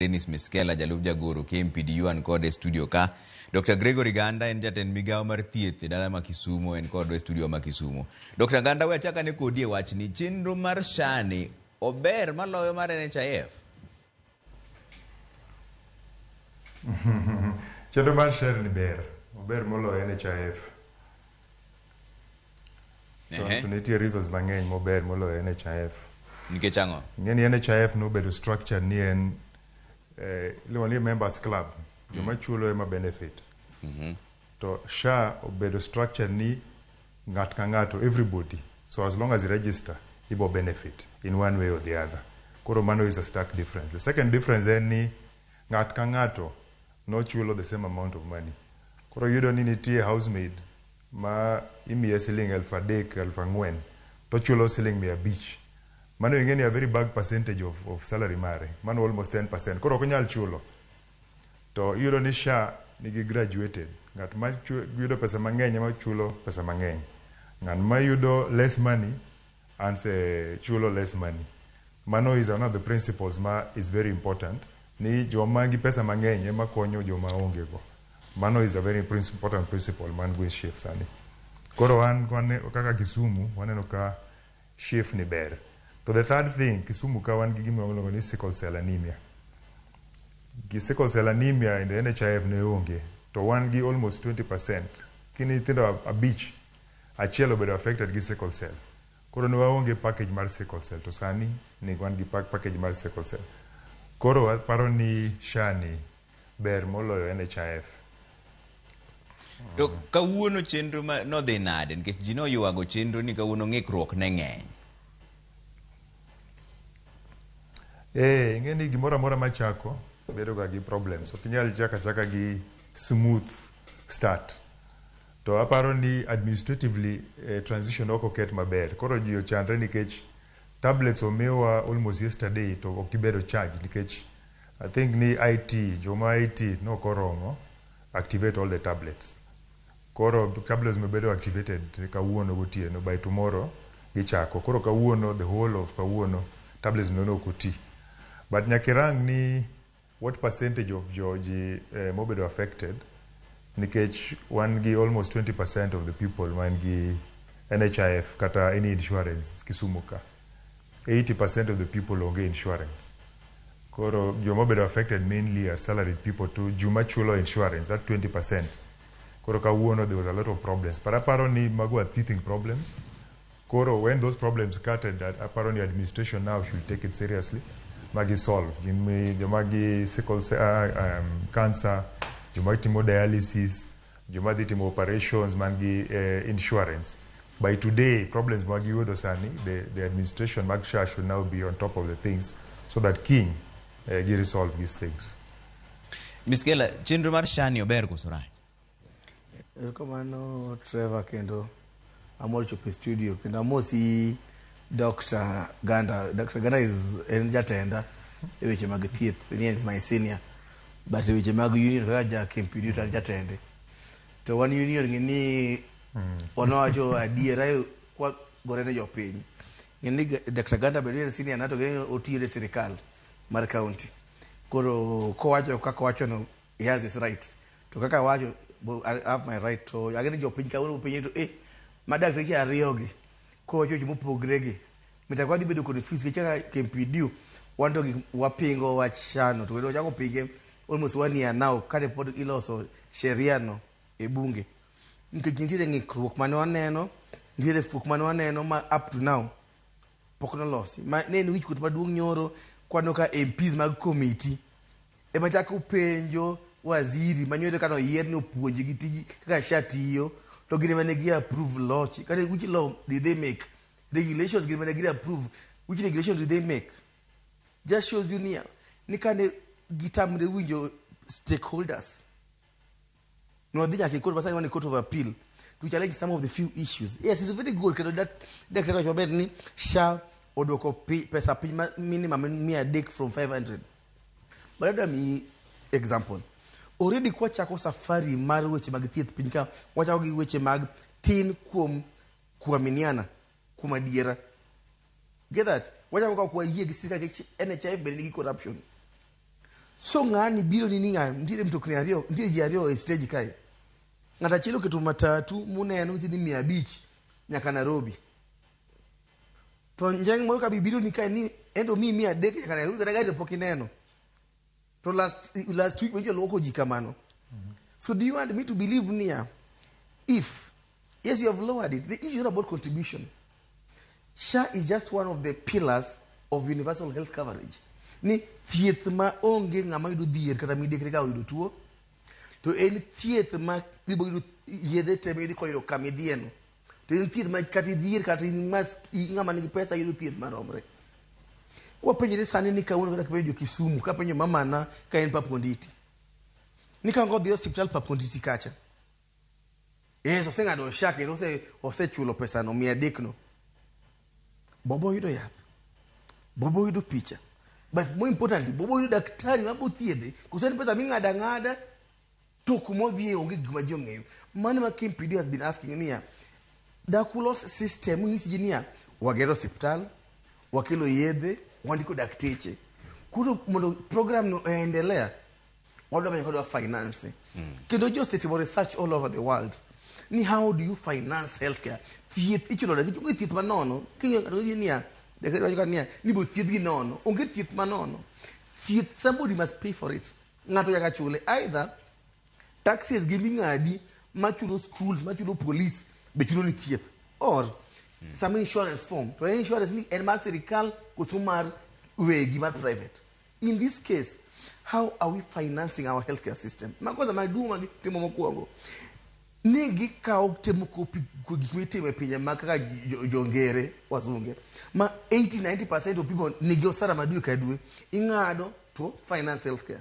Dennis Miskela jalup jagoro KMPDU an kod studio ka. Dr. Gregory Ganda en jatend migao mar thieth e dala ma Kisumu en kod studio ma Kisumu. Dr. Ganda we achaka ne kodi e wach ni chenro mar SHA ni ober maloyo mar NHIF. Chenro mar SHA ni ober moloyo NHIF. To nitie reasons mang'eny mober moloyo NHIF. Nikech ang'o? Ng'eni NHIF nobedo structure ni en iluongo ni members club, joma chulo ema benefit. To SHA obedo structure ni ng'at ka ng'ato, everybody. So as long as you register, ibo benefit in one way or the other. Koro mano is a stark difference. The second difference en ni ng'at ka ng'ato no chulo the same amount of money. Koro yudo ni nitie housemaid ma imiye siling 3,000, 4,000, to chulo siling 500. Mano ingeni a very big percentage of salary mare. Mano almost 10%. Koro kunyal chulo. To yudo ni SHA nigi graduated. Ngat ma yudo pesa mang'eny ma chulo pesa mang'eny. Ngat ma yudo less money and say chulo less money. Mano is one of the principles ma is very important. Ni joma gi pesa mang'eny ema konyo joma onge go. Mano is a very important principle man go shift sani. Koro wan kaka Kisumu waneno ka shift ni ber. So the third thing, Kisumu ka wan gi gima ni sickle cell anemia. Sickle cell anemia in the NHIF ne onge. To wan gi almost 20%. Kini tindo a beach, achiel obedo affected gi sickle cell. Koro ne waonge package mar sickle cell. To sani ni wan gi package mar sickle cell. Koro paro ni SHA ni ber moloyo NHIF. To kawuono chenro ma no dhi nade nikech ji no yuago chenro ni kawuono ng'ikruok ne ng'eny. Ngeni gimoro amora machako bedo ga gi problems. Ok inyal chaka gi smooth start. To aparo ni administratively transition ok oket maber. Koro ji ochandre nikech tablets omiwa almost yesterday to ok ibedo charge nikech I think ni joma IT no koromo activate all the tablets. Koro tablets mebedo activated kawuono gotieno, by tomorrow gichako. Koro kawuono, the whole of kawuono tablets no kuti. But nyakirang ni what percentage of Georgie mobedo affected nikech wan gi almost 20% of the people man gi NHIF kata any insurance Kisumu ka. 80% of the people onge insurance. Koro joma bedo affected mainly are salaried people to juma chulo insurance at 20%. Koro kawuono there was a lot of problems. Paraparo ni mago are teething problems. Koro when those problems started, aparo ni administration now should take it seriously. Magi solve. Jomagi sickle cell cancer, jomagi timo dialysis, jomagi timo operations, magi insurance. By today, problems magi yudo sani, the administration mag SHA should now be on top of the things so that King resolve these things. Miskela, chenro mar SHA ni ober koso rach? Komano Trevor kendo amol chopo studio kendo amosi Dr. Ganda. Dr. Ganda is jatenda e weche mag thieth. He is my senior. But e weche mag union kaka ja KMPDU tan jatende. To one union ngini onowacho adiera kwa gorene jopiny. Ngini Dr. Ganda bende senior nato ngini otiyo e sirikal mar county. Koro kowacho kaka wacho no, he has his rights. To kaka wacho I have my right to ageni jopiny ka uno piny to madaktre chi ariyogi ko chocho mopogregi mitakwadi bedo confused kechaka KMPDU wanto wapingo wachano to wedo chako pinge almost 1 year now kane pod iloso sheria no e bunge nikech nitie ng'ikruok mane waneno, nitie fuk mane waneno ma up to now pok nolosi ma ne en wichkuot maduong' nyoro kwano ka MPs mag committee ema chako penjo waziri manyoro kano yier ni opuonji gi tiji kaka SHA tiyo to gine mane gi approve law kane which law did they make, regulations gine mane gi approve, which regulations did they make? Just shows you ni kane gitamre winjo stakeholders no dhi nyaka court basani one court of appeal to challenge some of the few issues. Yes, it's very good kendo that declaration maber ni SHA odoko pesa piny minimum 300 from 500. But let me example. Already kwa chako safari mar weche mag thieth piny ka wachako gi weche mag tin kuaminiana kumadiera. Get that? Wachako kwa yie gi sirikal NHIF bende nigi corruption. So ngani biro ni ninga ndire mtokni ariyo ndire ji ariyo e stage kai. Ngata chilo keto matatu muneno zidi 500 nyaka Nairobi. To njeng moro ka bibiro ni kai ni endo mi 300 nyaka Nairobi kata gari pokineno. To last week wenjo loko ji kamano. So do you want me to believe near if yes you have lowered it, the issue is not about contribution. SHA is just one of the pillars of universal health coverage. Ni thieth ma onge ngama yudo dhier kata midekre ka oyudo tuo to en thieth ma ibo yudo yedhe teme yudi koyudo kamidhieno to en thieth ma kata dhier kata ngama nigi pesa yudo thieth maromre. Kwa penjore sani ni kawuono kata penjo Kisumu ka penjo mamana ka en Paponditi ni ka ngodhi hospital Paponditi kacha oseng'ado SHA kendo osechulo pesa no 300 no bobo yudo yath, bobo yudo picha. But more importantly, bobo yudo daktari mabo thiedhe kuseni pesa ming'ada ng'ada to kumodhie onge gima jong'eyo. Mane ma KMPD has been asking niya dakulos system ng'isi ji niya wagero hospital, wakelo yedhe, wandiko dakteche. Kuro mondo program no endelea wado manyo kwa finance. Kendo jo setimo research all over the world. Ni how do you finance healthcare? Thieth ichulo da kitu thieth manono kinyo niya daktari wajika niya nibo thieth gi nono onge thieth manono. Thieth somebody must pay for it. Ngato yaka chule either taxes giving ng'adi machulo schools machulo police bechulo ni thieth or some insurance form. To insurance ni en mar sirikal kusumar wegi mar private. In this case, how are we financing our healthcare system? Makosa maduma timo mokuongo nigi kao temo kopi kugikmete mepenya makaka jongere wazunge ma 80-90% of people nigi osara madue kadue ingado to finance healthcare.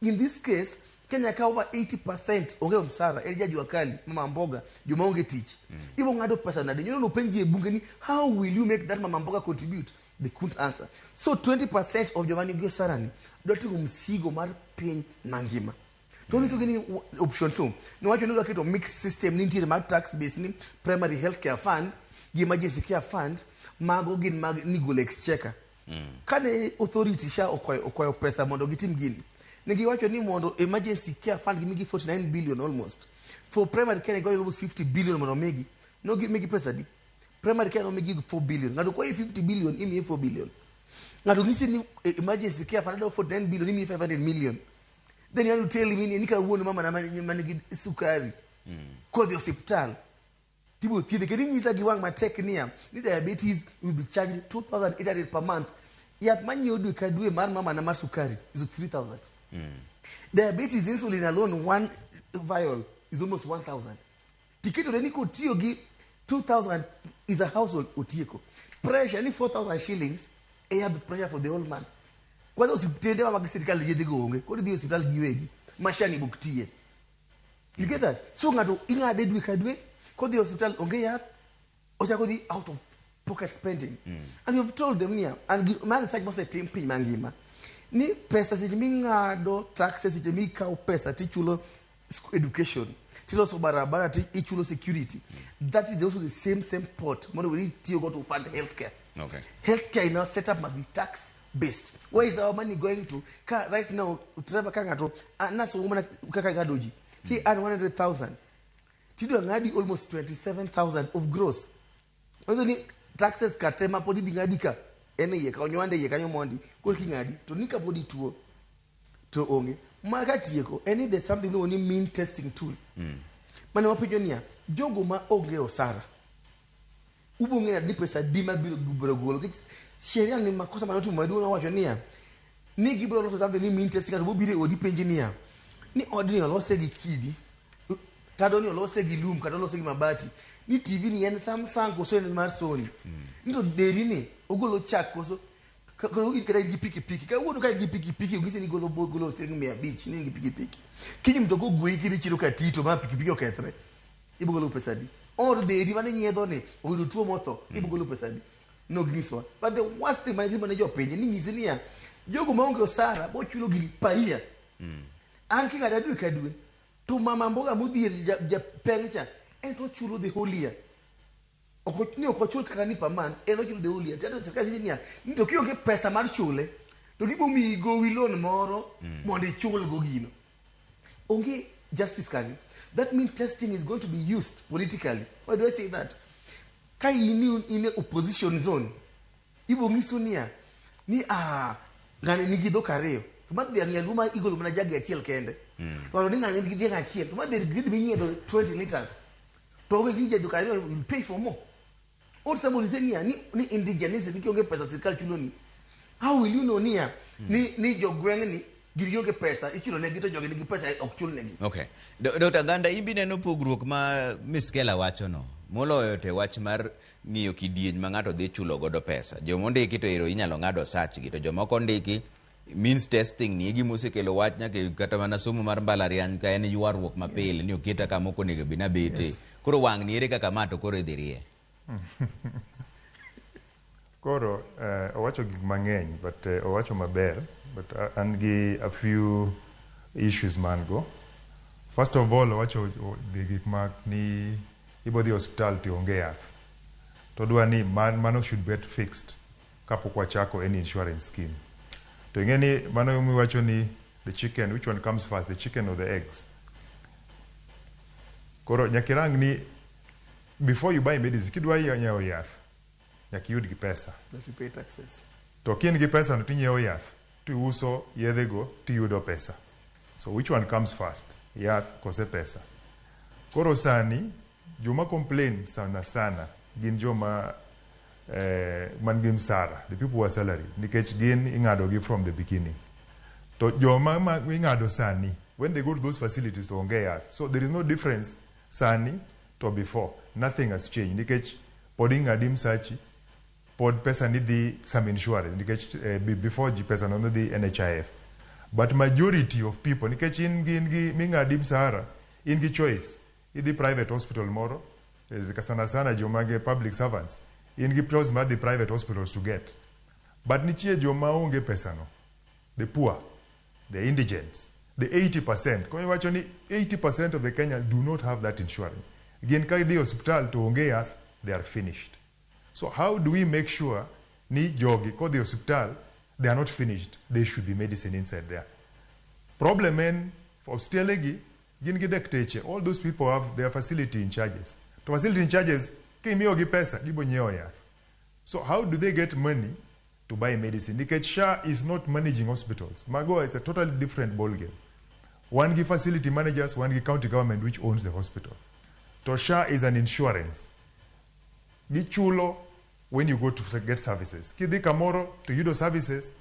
In this case Kenya ka over 80% onge msara elija wakali mama mboga juma onge teach ibo ngado pesa na denyo no penji bunge ni how will you make that mama mboga contribute? They couldn't answer. So 20% of jomani gyo sarani doti msigo mar piny mangima. To ngiso gini option 2 no wacho nilo kito mixed system ninti ma tax base ni primary healthcare fund gi emergency care fund mago gin mag nigol exchequer. Kane authority SHA okwayo pesa mondo gitim gini nigi wacho ni mondo emergency care fund gi migi 49 billion almost for primary care go almost 50 billion mondo migi no gi migi pesa di primary care no migi 4 billion ngado kwa 50 billion imi 4 billion ngado ngisi ni emergency care fund 49 billion imi 500 million. Then you have to tell me nika uone mama na manigi sukari kwa the hospital tibo thiedhe kedi nyisa giwang matek niya ni diabetes will be charged 2,800 per month yath manyi odwe kadwe mar mama na mar sukari is 3,000. Diabetes insulin alone one vial is almost 1,000. Tikito deni ko tiyo gi 2,000 is a household otieko. Pressure ni 4,000 shillings and you have the pressure for the whole month. Kwa hospitali wa serikali yedhe gonge ko di hospital giwegi mashani buktie. You get that? So ngato inga dedwe kadwe ko di hospital onge yath ochako di out of pocket spending. And you've told them here and man such must team pin mangima ni pesa sijimingado taxes sijimika pesa tichulo education tilo so barabara tichulo security. That is also the same pot money we need to go to fund healthcare. Okay. Healthcare in our setup must be tax based. Where is our money going to? Right now, Trevor Kangato, and that's a woman Kakadoji. He earned 100,000. Tido ngadi almost 27,000 of gross. Only taxes katema podi dingadika. Ene ye kanyuande ye kanyomondi. Kol kingadi to nika podi tuo to onge. Magati yeko. Any there's something we only mean testing tool. Mane wapijonia jogo ma onge osara. Ubo ngena di pesa dima bilo gubro sheria ni makosa manotu mwadu na wacho niya ni gibro loto something ni mean testing abo bire odi engineer ni ordinary olose gi kidi tado ni olose gi loom kado olose gi mabati ni TV ni yen Samsung ko so ni mar Sony nito deri ni ogolo chak ko so ko ikira gi piki ka wodo ka gi piki ngisi ni golo se ngi beach ni gi piki kinyi mtoko gwe kiri chiro ka tito ma piki oketre ibogolo pesa di or deri mane nyedho ni odo tuo motho ibogolo pesa di. No gniswa. But the worst thing my manager penye ni ngizenia jogo maonge osara bo chulo gini paia. Anki ga dadu kadwe to mama mboga mudhi ja pencha ento chulo the whole year. Okotni okochulo kata ni per month eno chulo the whole year. Tado serikali nia ndio kionge pesa mar chule to gibo mi gowi loan moro mondo ichul go gino. Onge justice can. That means testing is going to be used politically. Why do I say that? Kai in a opposition zone. Ibo ngisunia ni ngani nigido kareo. Tumat dia ngaluma igolo mana jagi achiel kende. To ni ngani ngido achiel. Tumat dia grid binyedo 20 liters. To we hije do kareo will pay for more. Or somebody say ni indigenous ni kionge pesa serikali chuloni. How will you know niya ni jogweng ni girioge pesa ichulo ne gito joge ni pesa ok chul ne gi. Okay. Dr. Ganda imbi neno pogruok ma Miss Kela wacho no. Moloyo te wach mar ng'iyo kidieny ma ng'ato dhi chulo godo pesa. Joma ondiki to ero inyalo ng'ado search gi to jomoko ndiki means testing ni gi mosekelo wach nyaka kata mana somo mar mbalariany ka en ywaruok mapile ni oketa kama ok onego bina bete. Koro wang' ni ere kaka mato koro idhirie. Koro owacho gik mang'eny but owacho maber but an gi a few issues man go. First of all owacho gik mak ni ibodhi hospital ti onge yath. To dwa ni mano should get fixed kapok wachako any insurance scheme. To ing'e ni mano miwacho ni the chicken, which one comes first, the chicken or the eggs? Koro nyakirang ni before you buy medicine, kidwa nyiewo yath, nyaka iyud gi pesa. That you pay taxes. To kien gi pesa no tinyiewo yath, tiuso yedhego tiyudo pesa. So which one comes first? Yath kose pesa? Koro sani joma complain sana gin joma man gi msara, the people who are salary, nikech gin ing'ado gi from the beginning. To joma ing'ado sani, when they go to those facilities onge yath. So there is no difference sani to before. Nothing has changed. Nikech pod ing'adi msachi, pod pesa ni dhi some insurance, nikech before ji pesa no dhi NHIF. But majority of people, nikech in gi ming'adi msara, in gi choice. In the private hospital moro, sana jomage public servants, in gi choice ma the private hospitals to get. But nichie joma onge pesa no, the poor, the indigents, the 80%. Kwa wacho ni 80% of the Kenyans do not have that insurance. Again, kai the hospital to onge yath, they are finished. So how do we make sure ni jogi ko the hospital they are not finished? There should be medicine inside there. Problem en for stelegi all those people have their facility in charges. To facility in charges, so how do they get money to buy medicine? Because SHA is not managing hospitals. Magoa is a totally different ballgame. One give facility managers, one give county government which owns the hospital. So SHA is an insurance. Gichulo when you go to get services. Kidi kamoro to yudo services,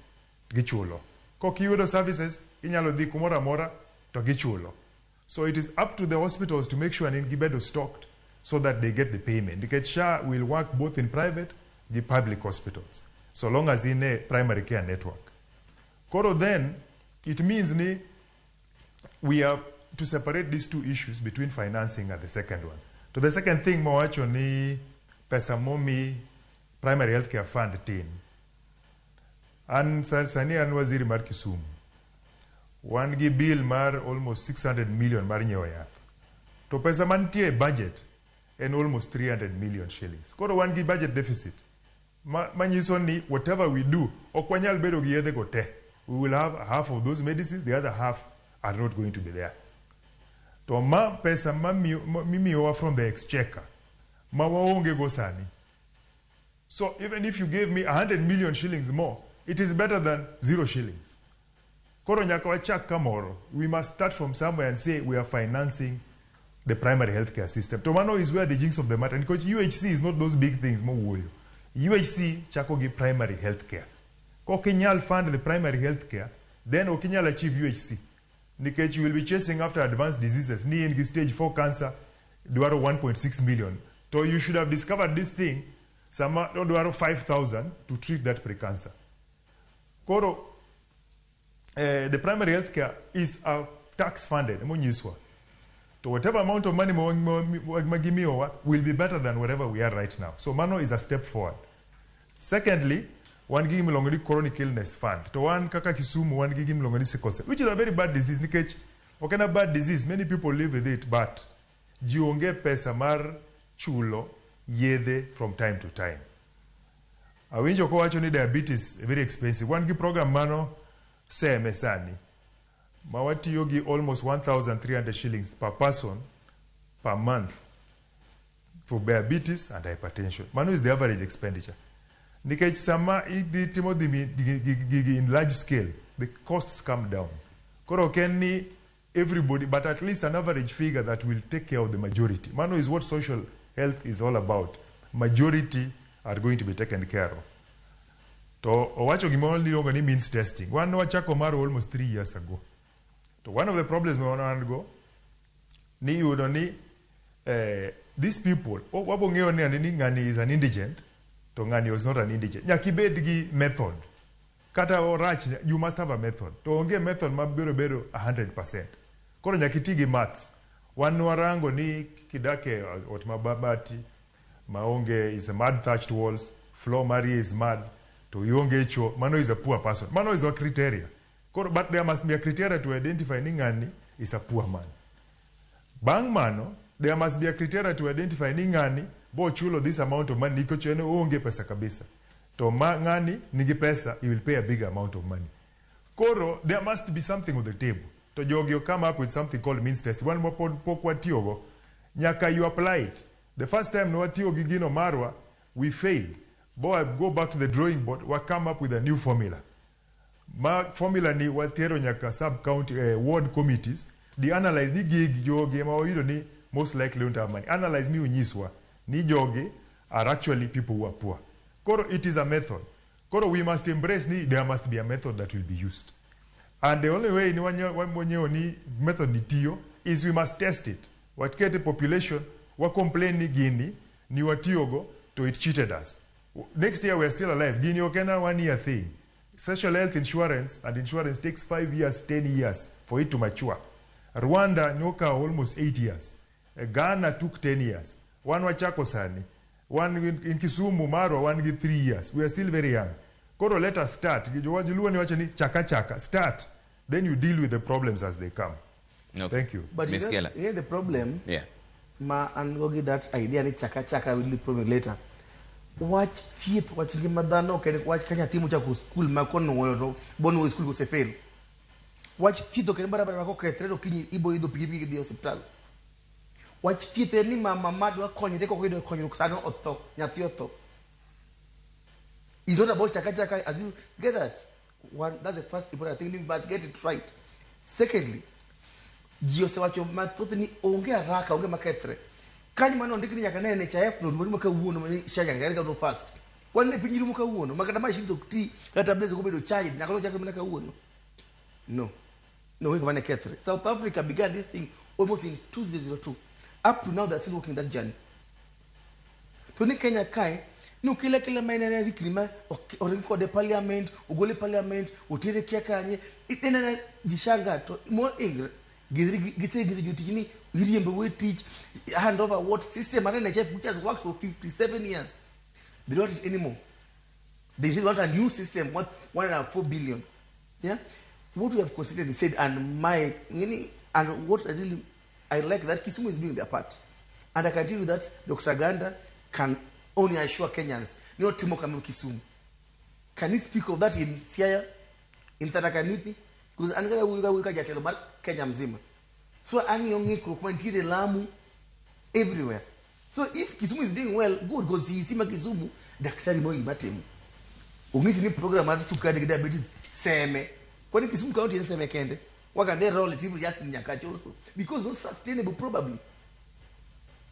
gichulo. Koki yudo services, inyalo di kumora mora to gichulo. So it is up to the hospitals to make sure an incubator is stocked so that they get the payment. Because SHA will work both in private and public hospitals, so long as in a primary care network. Koro then, it means we have to separate these two issues between financing and the second one. So the second thing, mawacho ni pesa momi primary healthcare fund team. And sani an waziri mar Kisumu. One gi bill mar almost 600 million mar nyiewo yath. To pesa mantie budget en almost 300 million shillings. Koro one gi budget deficit. Manyiso ni whatever we do, okwanyal bedo gi yedhe go te. We will have half of those medicines, the other half are not going to be there. To ma pesa mimiwa from the exchequer, ma waonge go sani. So even if you gave me 100 million shillings more, it is better than 0 shillings. Koro nyaka wachak kamoro, we must start from somewhere and say we are financing the primary healthcare system. Tomano is where the jinx of the matter, because UHC is not those big things, mo wuoyo. UHC chako gi primary healthcare. Kokinyal fund the primary healthcare, then okinyal achieve UHC. Nikech you will be chasing after advanced diseases. Ni in stage 4 cancer, duaro 1.6 million. So you should have discovered this thing, sama duaro 5,000 to treat that pre-cancer. Koro, the primary healthcare is tax funded. So whatever amount of money will be better than wherever we are right now. So Mano is a step forward. Secondly, one give him chronic illness fund. To one kaka Kisumu, one give him sickle cell, which is a very bad disease. Okay, a bad disease. Many people live with it, but jionge pesa mar chulo yede from time to time. Awinjo ko wacho ni diabetes very expensive. Wan gi program mano seme sani. Ma watiyo gi almost 1,300 shillings per person per month for diabetes and hypertension. Mano is the average expenditure. Nikech sama idhi timo gigi in large scale, the costs come down. Koro ken ni everybody, but at least an average figure that will take care of the majority. Mano is what social health is all about. Majority are going to be taken care of. To owacho gimoro liluongo ni means testing. Wan wachako maro almost 3 years ago. To one of the problems we want to go, ni yudo ni these people, wabongeo ni ngani is an indigent, to ngani was not an indigent. Nyakibed gi method. Kata orach, you must have a method. To onge method mabiro 100%. Koro nyakiti gi maths. Wan warango ni kidake ot mababati, maonge is a mud thatched walls, floor mari is mud, to yonge cho, mano is a poor person. Mano is a criteria. But there must be a criteria to identify ningani is a poor man. Bang mano, there must be a criteria to identify ningani bo chulo this amount of money, niko chene onge pesa kabisa. To ngani nigi pesa, you will pay a big amount of money. Koro, there must be something on the table. To jogyo come up with something called means test. One more pokwa tiogo, nyaka you apply it. The first time no tiogo gino marwa, we failed. Boy, go back to the drawing board, we come up with a new formula. Formula ni watero nyaka sub-county ward committees, they analyze ni gig joge ma ni most likely don't have money. Analyze mi unyiswa, ni joge are actually people who are poor. Koro, it is a method. Koro, we must embrace ni, there must be a method that will be used. And the only way ni method ni tiyo is we must test it. Watkete population, wa complain ni gini, ni watiogo, to it cheated us. Next year we are still alive. Gini okena 1 year thing. Social health insurance and insurance takes 5 years, 10 years for it to mature. Rwanda nyoka almost 8 years. Ghana took 10 years. One wachako sani. One in Kisumu Maro, 1 get 3 years. We are still very young. Koro, let us start. Start. Then you deal with the problems as they come. Okay. Thank you. But here the problem, ma angogi that idea ni chaka will be problem later. Watch fiat watching madano can watch kanya timu cha school makono woyo bono school go se fail. Watch fiat can barabara ko kretre kini ibo ido pigi di hospital. Watch fiat ni mama madu akonye de ko do konye kusano otto nyati otto. It's not about chaka as you get that. One, that's the first important thing. You must get it right. Secondly, jiyose wacho mathoth ni onge araka onge maketre. Kanyi mano ndikini nyaka ne NHIF no rumo ka wuono mani shanya ngari no fast. Wane pinyiru muka wuono makata mashi to ti kata blezo kubedo chai na kalo chaka mnaka wuono. No. No we kama ketre. South Africa began this thing almost in 2002. Up to now they're still working that journey. To ni Kenya kai no kila maina riklima orinko de parliament ugole parliament utire kyakanye itena jishanga to more ingre gizi jutini yiriembe we teach hand over what system and NHF which has worked for 57 years they don't teach anymore. They still want a new system, what 1.4 billion. Yeah, what we have considered is said, and what I like that Kisumu is doing their part, and I can tell you that Dr. Ganda can only assure Kenyans, not Timo Kamil Kisumu. Can you speak of that in Siaya, in Tarakanipi? Because another we can about Kenya mzima. So ani yongi kukwentire Lamu everywhere. So if Kisumu is doing well, good because he sima Kisumu daktari mo imatemu. Ungisi ni program at sukari diabetes seme. Kwani Kisumu county seme kende. Waka they relative just in Nyakachi also because not sustainable probably.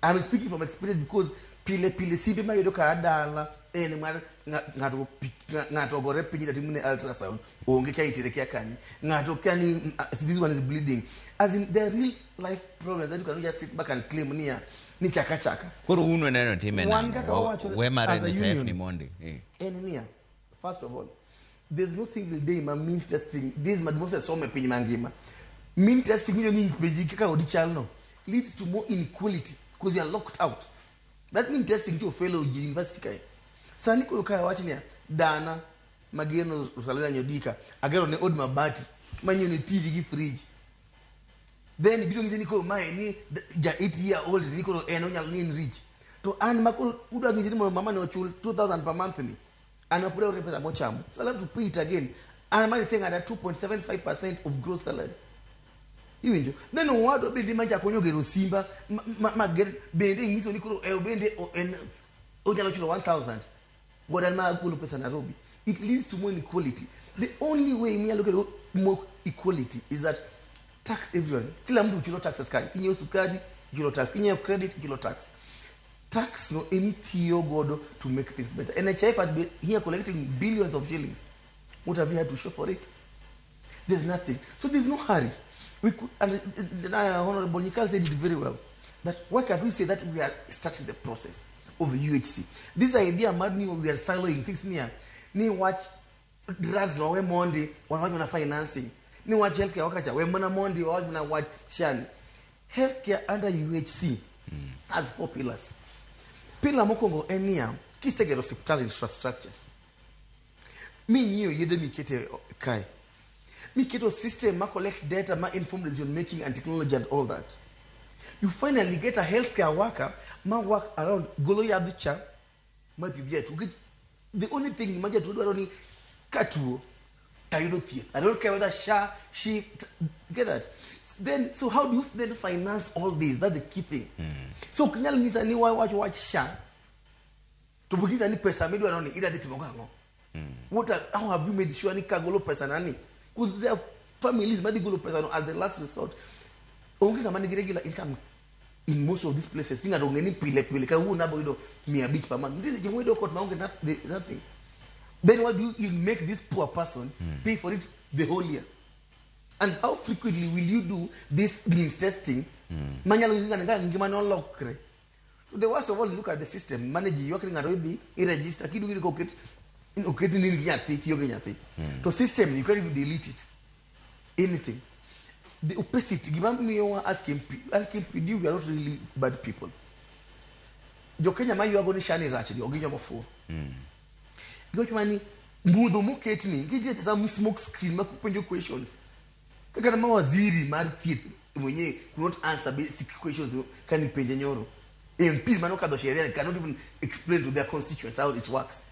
I'm speaking from experience because pile sibi ma yodoka adala ene mara ngato gore pinyi that mune ultrasound onge kai tirekia kanyi ngato kani this one is bleeding as in the real life problem that you can just sit back and claim ni chaka kuru uno neno time na we mare the chef ni monde enia first of all there's no single day ma means testing this madmosa so me pinyi mangima mean testing nyo ni peji kaka odichal no leads to more inequality because you are locked out. That means testing to fellow university kai. Sani ko kai watching dana mageno usalala nyodika agero ne old mabati manyo ni TV ki fridge. Then bido ngize niko mai ni ja 8 year old niko eno nyal ni reach. To an makul uda ngize mo mama no chul 2000 per month ni. and I put out pesa mochamo. So I'll have to pay it again. And I'm saying at 2.75% of gross salary. Then what do be the magic when you get Simba, bending is only bend and Ojalo 1,000. What am I going to pay Nairobi? It leads to more inequality. The only way me look at more equality is that tax everyone. Kila mtu uchilo tax sky. Kinyo sukari, uchilo tax. Kinyo credit, uchilo tax. Tax no emitiyo godo to make things better. NHIF has been here collecting billions of shillings. What have you had to show for it? There's nothing. So there's no hurry. We could, and Honorable Nikal said it very well, that why can't we say that we are starting the process of UHC? This idea, madly, we are siloing things near. Ni watch drugs no we Monday, one watch na financing. Ni watch healthcare wakacha, we mona Monday, watch na watch shani. Healthcare under UHC has 4 pillars. Pillar mokongo enia, kisegero hospital infrastructure. Mi nyo yede mi kete kai. Me keto system, ma collect data, ma inform decision making and technology and all that. You finally get a healthcare worker, ma work around Goloya Bicha, ma get to get the only thing ma get to do only katuo, Tayudo theatre. I don't care whether SHA, she get that. Then so how do you then finance all this? That's the key thing. So Kenyal Nisa ni watch SHA. To forget any person made around either the Timogango. How have you made sure any kagolo person any? Because their families might go to as the last resort. Only the money regular income in most of these places. Thing around any pile who na boido me a beach per month. This is the way they got nothing. Then what do you make this poor person pay for it the whole year? And how frequently will you do this means testing? Manyalo ngimano. So the worst of all, look at the system. Manage you can already register. Kidu go get. To system, you can't even delete it. Anything. The opacity, give me your asking you, we are not really bad people. Jokenya ma you are going to shine actually, or give you for. Go to money, Mudo Muketni, get some smoke screen, make open your questions. Kakama waziri, market, when you not answer basic questions, can you pay Genoro? MPs Manoka Sharia cannot even explain to their constituents how it works.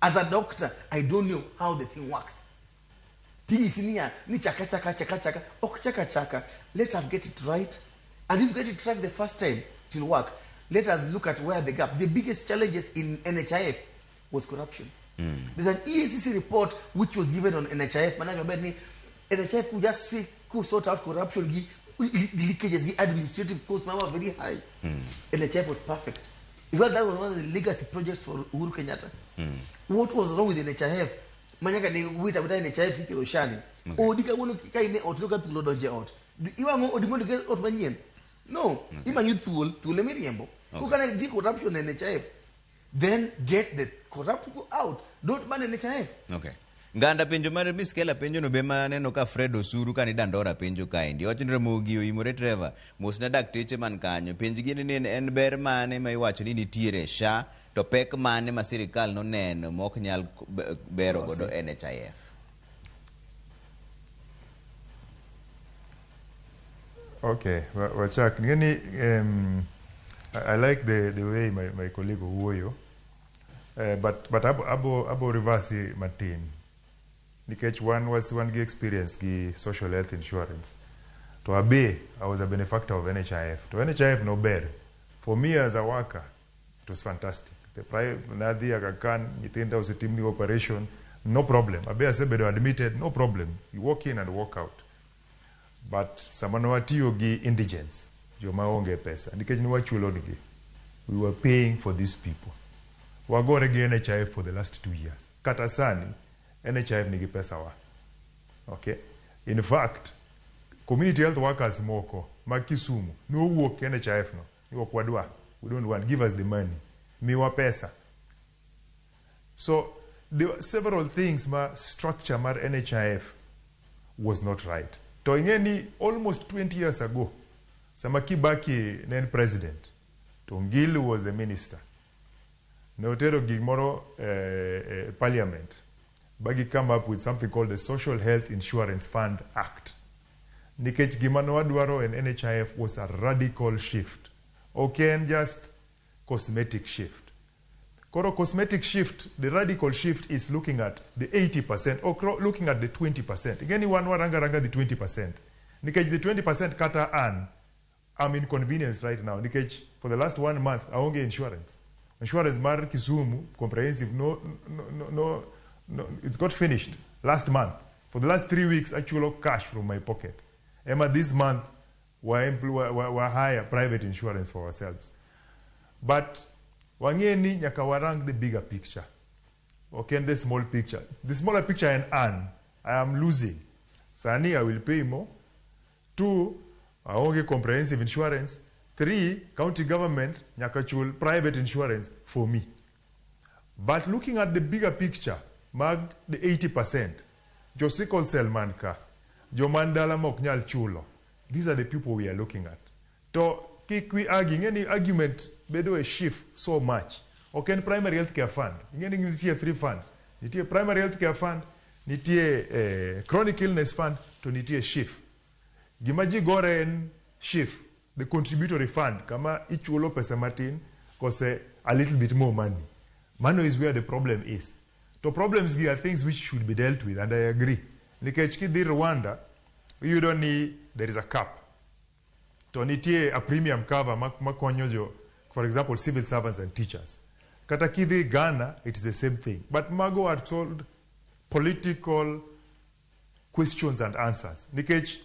As a doctor, I don't know how the thing works. Thing is in here, ni chaka. Let us get it right. And if you get it right the first time, it will work. Let us look at where the gap. The biggest challenges in NHIF was corruption. There's an EACC report which was given on NHIF. NHIF could just say, could sort out corruption, leakages, administrative costs now are very high. NHIF was perfect. Because that was one of the legacy projects for Uhuru Kenyatta. What was wrong with the NHIF? Manyaka ni wita with NHIF kilo shani. O dika wono kikaine otuloka to lodonje out. Iwa ngo odimondo get out manyen. No, ima youthful to le miriembo. Who can do corruption in NHIF? Then get the corrupt people out. Don't ban NHIF. Okay. Nganda penjo mare miskela penjo no bema neno ka Fred Osuru ka ni dandora penjo kaindi. Wachni Ramogi imore Trevor. Mosna dakteche man kanyo. Penjo gini ni en ber mane ma iwacho ni nitiere SHA to pek mane ma sirikal no neno mok nyal bero godo NHIF. Okay, Wachak, I like the way my colleague Uwoyo, but abo reverse Martin. Nikech one experience ki social health insurance. To Abe, I was a benefactor of NHIF. To NHIF no bad. For me as a worker, it was fantastic. The private Nadi Agakan, Nitinda was a team operation, no problem. Abe Asebedo admitted, no problem. You walk in and walk out. But Samanawati gi indigents, Joma onge pesa. Nikech ni wachulo nigi. We were paying for these people. Wago regi NHIF for the last 2 years. Katasani, NHIF nigi pesa wa. Okay? In fact, community health workers moko, makisumu, no work NHIF no. You wakwadwa. We don't want. Give us the money. Miwa pesa. So, there were several things ma structure mar NHIF was not right. To ingeni almost 20 years ago, Samaki Baki then president. Tongilu was the minister. Neotero Gigmoro parliament. Bagi come up with something called the Social Health Insurance Fund Act. Nikech Gimano Adwaro and NHIF was a radical shift. Okay, and just cosmetic shift. Koro cosmetic shift, the radical shift is looking at the 80% or looking at the 20%. Again, one ranga the 20%. Nikaj the 20% kata an, I'm inconvenienced right now. Nikaj for the last 1 month, I won't get insurance. Insurance mar Kisumu, comprehensive, no, it's got finished last month. For the last 3 weeks, I took cash from my pocket. Emma, this month, we're hire private insurance for ourselves. But wangeni nyakawarang the bigger picture. Okay, the small picture. The smaller picture and I am losing. Sani, I will pay more. 2, I won't get comprehensive insurance. 3, county government nyakachul private insurance for me. But looking at the bigger picture, mag the 80%, jo sickle cell manka, jo mandala moknyal chulo. These are the people we are looking at. To kikwi arguing any argument bedo a shift so much. Okay, primary healthcare fund. Nitie 3 funds. Nitie primary healthcare fund, nitie chronic illness fund, to nitie shift. Gimaji gore en shift, the contributory fund, kama ichulo pesa martin, cause a little bit more money. Money is where the problem is. The problems here are things which should be dealt with, and I agree. Nikechki di Rwanda, you don't need, there is a cap. To nitie a premium cover, makonyojo, for example, civil servants and teachers. Katakidi Ghana, it is the same thing. But Mago are told political questions and answers. Nikech,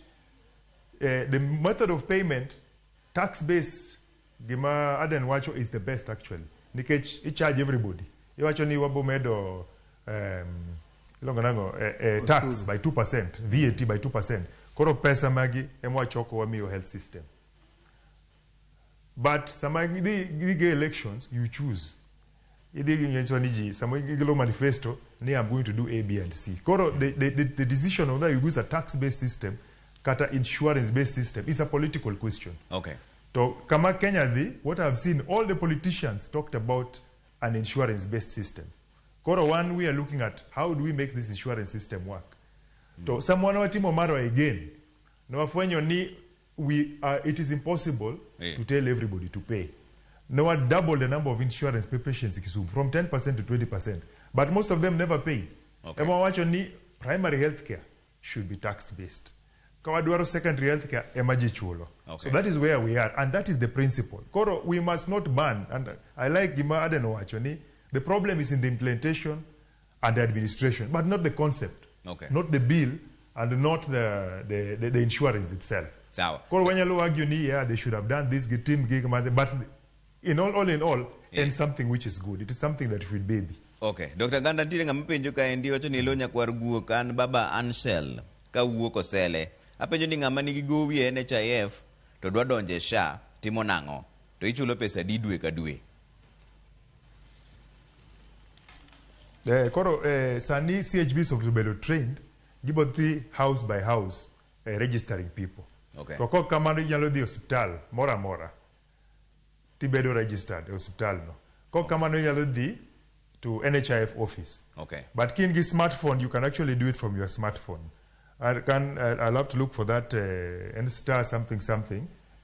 the method of payment, tax-based, Gima Aden Wacho is the best actually. Nikech, it charge everybody. You actually wabo medo tax by 2%, VAT by 2%. Koro pesa magi emwa choko wa miyo health system. But some elections, you choose. Some manifesto, I'm going to do A, B, and C. Koro, the decision of that you use a tax-based system, kata insurance-based system, is a political question. Okay. So, kama Kenya, what I've seen, all the politicians talked about an insurance-based system. Koro, one, we are looking at how do we make this insurance system work. So, someone wa timo maro again. No ni it is impossible to tell everybody to pay. No double the number of insurance pay patients from 10% to 20%. But most of them never pay. Okay. Ni primary health care should be tax-based. Kawaduaro secondary health care emaji chulo. So that is where we are, and that is the principle. Koro, we must not ban, and I like Gima Adeno Wachoni, the problem is in the implementation and the administration, but not the concept. Okay. Not the bill and not the insurance itself. So when you argue, yeah, they should have done this, team, but all in all, and something which is good. It is something that should baby. Okay. Dr. Ganda tiri ngapenjo ka endi wacho ni lo nyakwar guo kan baba Ansel ka wuok osele. Apenjo ni ngama nigi gowi NHIF to dwa donje SHA timo nango to ichulo pesa di dwe ka dwe. Koro sani CHVs of Zubelo trained giboti house by house registering people. Okay. Koko kamano nyalo di hospital mora tibedo registered hospital no. Koko kamano nyalo di to NHIF office. Okay. But kingi smartphone, you can actually do it from your smartphone. I'll have to look for that and star something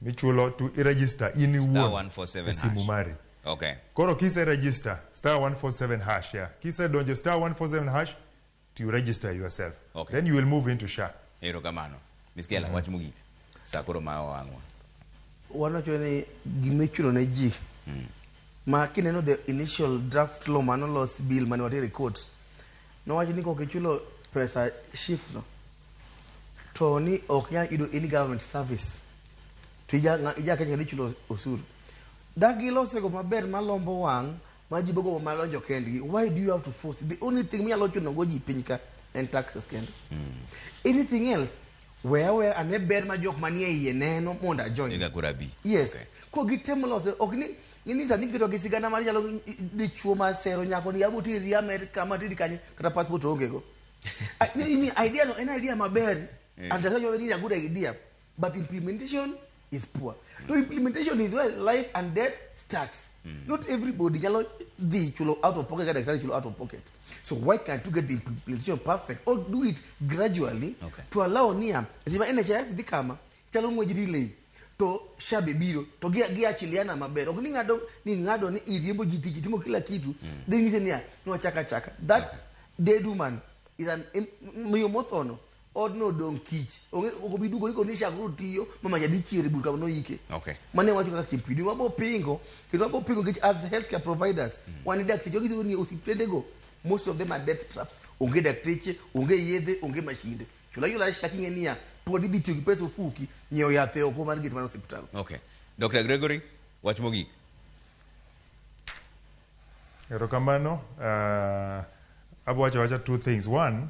which will to register in star 147 hash. Okay. Koro kisa register star 147 hash, yeah. Kisa donje star 147 hash to register yourself. Okay. Then you will move into SHA. Ero kamano. Miskela wach mugik. Sakoro mao angwa. Wanachoni gimechuno na ji. Ma kineno the initial draft law manolos bill manwatiri court. No wachi niko kichulo pesa shift no. To ni oknya ido any government service. To ija kenya lichulo usuru. Dagilo sego maber malombo wang majibogo malonjo kendi. Why do you have to force? The only thing me alocho no goji pinyka and taxes kendi. Anything else where an eber majok manie ye neno monda join. Yes. Okay. Ko gitemlo se okni ni za nikito gisigana mari jalo di chuma sero nyako ni yabuti ri America matidi kanyi kata passport ongego. Ni idea no any idea maber and that is a good idea, but implementation is poor. So implementation is where life and death starts. Not everybody the chulo out of pocket chulo out of pocket. So why can't you get the implementation perfect or do it gradually to allow NHIF the kama chalo mweji delay to SHA bebiro to gi achiliana maber ok ni ngado ni iriembo jiti timo kila kitu then ngise ni no chaka that dead woman is an miyo mothono odno dong kich obidugo ni konisha tiyo mama jadi chieri burka no yike okay mane wacho kaka kimpidi wabo pingo as healthcare providers one doctor jogi ni osiptendego most of them are death traps onge dakteche onge yedhe onge mashinde chula shaking enia podi biti pesa ufuki nyeo yathe oko mar git mar hospital. Okay, Dr. Gregory, wach mogik. Erokamano, abo wacha two things. One,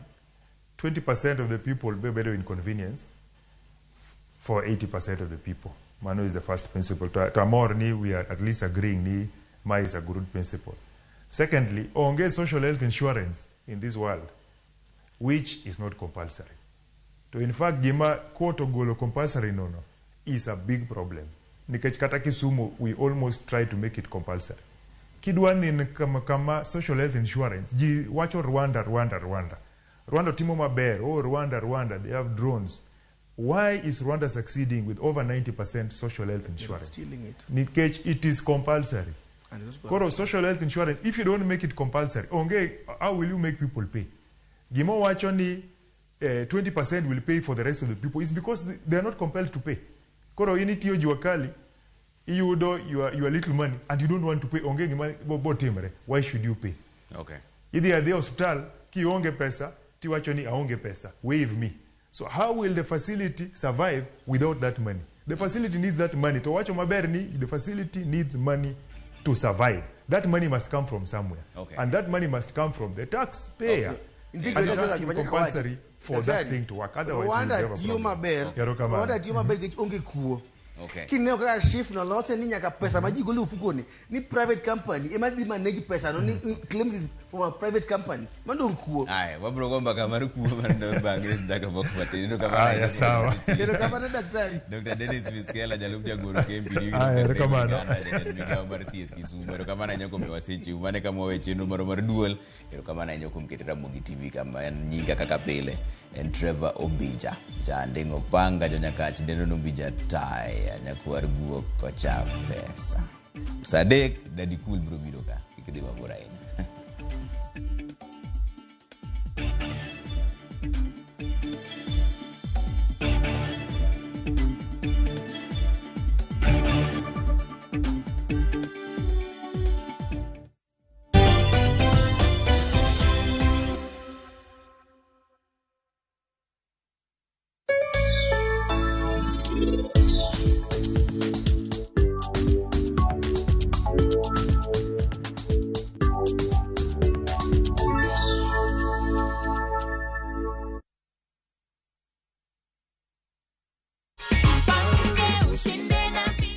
20% of the people be better inconvenience for 80% of the people. Mano is the first principle. To amor ni we are at least agreeing ni ma is a good principle. Secondly, onge social health insurance in this world, which is not compulsory. So in fact, gima koto golo compulsory no is a big problem. Nikech kata Kisumu, we almost try to make it compulsory. Kidwan in kama social health insurance, ji wacho Rwanda. Rwanda timo maber, Rwanda, they have drones. Why is Rwanda succeeding with over 90% social health insurance? They're stealing it. Nikech it is compulsory. Koro social health insurance, if you don't make it compulsory, how will you make people pay? Gima wacho ni 20% will pay for the rest of the people. It's because they are not compelled to pay. Koro initiyo juakali, you do your little money and you don't want to pay. Why should you pay? Okay. Idi ade hospital ki onge pesa, tiwacho ni aonge pesa. Waive me. So how will the facility survive without that money? The facility needs that money. To wacho maber ni the facility needs money to survive. That money must come from somewhere. Okay. And that money must come from the taxpayer. Okay. And it has to be compulsory for that thing to work. Otherwise, Rwanda tiyo maber gech onge kuo. Okay. Kineo kaka shift no lose ni nyaka pesa maji goli ufukoni ni private company ema di manage pesa no ni claims is from a private company mando kuo. Ai, wabro gomba kama kuo mando bangi ndaka bokupate ndo kama. Ah, sawa. Ndio kama daktari. Dr. Dennis Miskela jalupja goro KMPD. Rekomano. Migao mar thieth Kisumu. Erokamano nyako mewasechi umane kama weche no mar duol. Erokamano nyako mkete Ramogi TV kama en nyinga kaka pile. En Trevor Ombija. Chandingo panga jonyakach deno Ombija tai. Nyakuar guok kocha pesa. Sadek dadi cool bro biro ka. Ikidi mabora ina.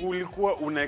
Ulikuwa una